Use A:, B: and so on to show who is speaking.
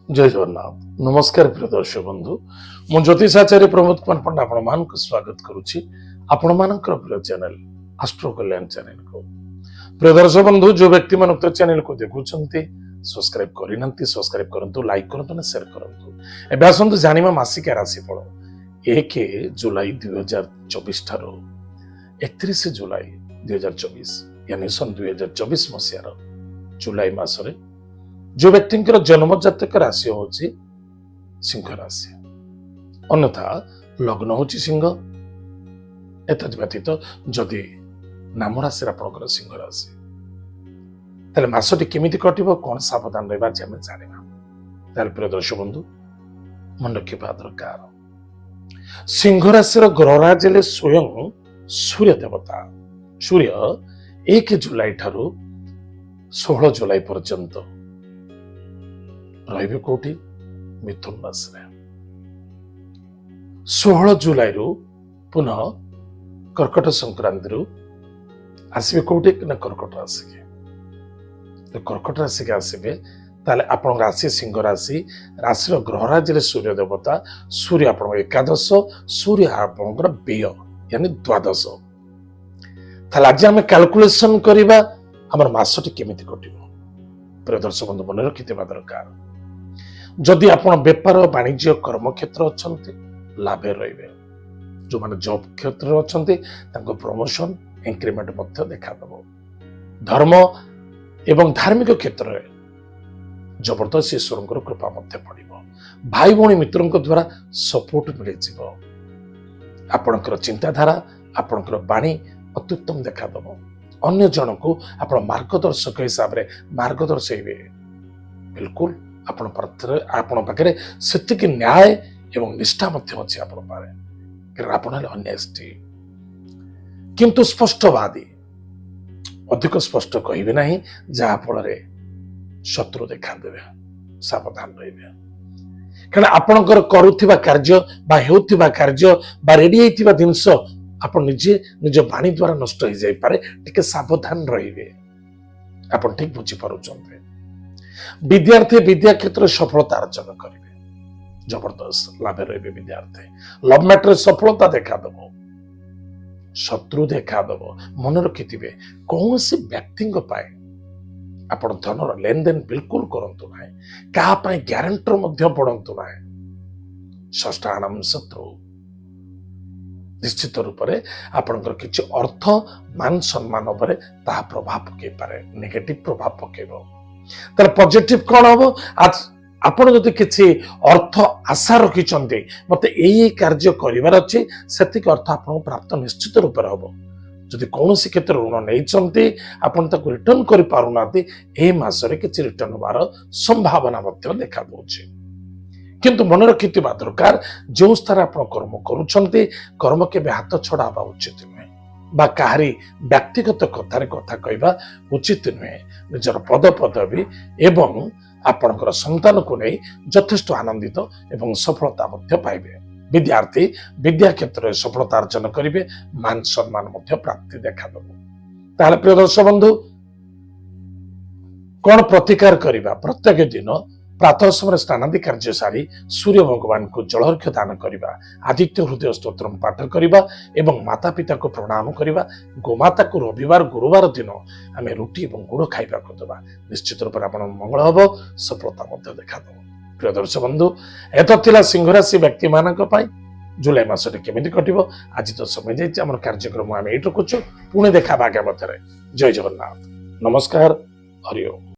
A: जय जगन्नाथ नमस्कार प्रिय दर्शक बंधु मु ज्योतिषाचार्य प्रमोद कुमार पंडा आपण मानक स्वागत करुछि आपण मानकर प्रिय चैनल एस्ट्रो कल्याण चैनल को। प्रिय दर्शक बंधु जो व्यक्ति मान उक्त चैनल को देखुछंती सब्सक्राइब करिनंती सब्सक्राइब करंतु लाइक करंतु ने शेयर करंतु। एबे आसंतु जानिमा मासिक राशिफल 1 जुलाई 2024 ठारो 31 जुलाई 2024 यानी सन 2024 मसियार जुलाई मासरे जो व्यक्ति जन्म जातक राशि हूँ सिंह राशि अन्यथा लग्न हूँ सिंह एतद व्यतीत जदि नाम राशि आपंकर सिंह राशि तेल मसटी केमी कटो कौन सावधान रहा जाना प्रिय दर्शक बंधु मन रखा दरकार। सिंह राशि ग्रहराज स्वयं सूर्य देवता सूर्य 1 जुलाई ठारू 16 जुलाई पर्यंत रहिबे कोठी मिथुन राशि 16 जुलाई रु पुनः कर्कट संक्रांति रु आसबे कोठी ना कर्कट राशि के कर्कट राशि के आसबे ताले आपण राशि सिंह राशि राशि ग्रहराज सूर्य देवता सूर्य आपण एकादश सूर्य आपण व्यय यानी द्वादश ताले आज आम कैलकुलेशन करबा हमर मासटी केमिति कटिबो। प्रिय दर्शक बंधु मन रखिथिबा दरकार जदि आपण व्यापार वाणिज्य कर्म क्षेत्र अच्छे लाभे रहिबे जो माने जॉब क्षेत्र अच्छे प्रमोशन इंक्रीमेंट देखा दबो। धर्म एवं धार्मिक क्षेत्र में जबरदस्त ईश्वर कृपा पड़ो। भाई भौणी मित्रों द्वारा सपोर्ट मिल जाव। आपणकर चिंताधारा आपणकर बाणी अत्युत्तम देखा दबो। अन्य जन को आपण मार्गदर्शक हिसाब से मार्गदर्शे बिल्कुल आपण पाखे से न्याय एवं निष्ठा अच्छी आपण अन्यष्टि किंतु स्पष्टवादी अधिक स्पष्ट कहे ना जहा फल शत्रु देखा देवे सावधान रहिबे कारण आपणकर करुथिबा कार्य बा हेउथिबा कार्य बा रेडी हेइथिबा जिंस आपण निजे निज वाणी द्वारा नष्ट हो जाई पारे टिके सावधान रहिबे। आपण ठीक बुझी पारुचंते विद्यार्थी विद्या क्षेत्र सफलता अर्जन करेंगे जबरदस्त लाभ रहे। विद्यार्थी लव मैटर सफलता देखा दब शत्रु देखा दब। मन रखि कौन सी व्यक्ति आप धनर लेन देन बिल्कुल करंतु ना क्या ग्यारंटर पड़तु ना षष्ठाणम शत्रु निश्चित रूप से आपंकर किसी अर्थ मान सम्मान ता प्रभाव पकई पारे नेगेटिव प्रभाव पकेब। तार पॉजिटिव कौन हम आज आपण जदि किसी अर्थ आशा रखिंट मत यही कार्य करार अच्छे से अर्थ आपको प्राप्त निश्चित रूप से हम जदि कौन क्षेत्र ऋण नहीं आपन ताको रिटर्न कर पारुना मसरे किसी रिटर्न होबार संभावना देखा दूचे। किंतु मन रखिथिबा दरकार जो स्तर आप कर्म करुछंती कर्म केबे हाथ छड़ा हवा उचित नुहे बा काहारी व्यक्तिगत कथार कथा कहवा उचित नुहे। निजर पद पदवी एवं आपणकर संतान को नहीं यथेष्ट आनंदित एवं सफलता पाइबे। विद्यार्थी विद्या क्षेत्र में सफलता अर्जन करेंगे मान सम्मान प्राप्ति देखा दब। ताहले प्रिय दर्शक बंधु कौन प्रतिकार करवा प्रत्येक दिन प्रातः समय स्नानादि कार्य सारी सूर्य भगवान को जलर्घ्य दान करवा आदित्य हृदय स्तोत्र पाठ करवा एवं माता पिता को प्रणाम करवा गोमाता को रविवार गुरुवार दिन आम रुटी और गुड़ खाइबा को दबा निश्चित रूप से मंगल हम सफलता देखा दब। प्रिय दर्शक बंधु एत सिंह राशि व्यक्ति मान जुलाई मासटे केमिति कटिबो आज तो समय जाइए आम कार्यक्रम आम ये रखुचु पुणी देखा आगे जय जगन्नाथ नमस्कार हरि ओम।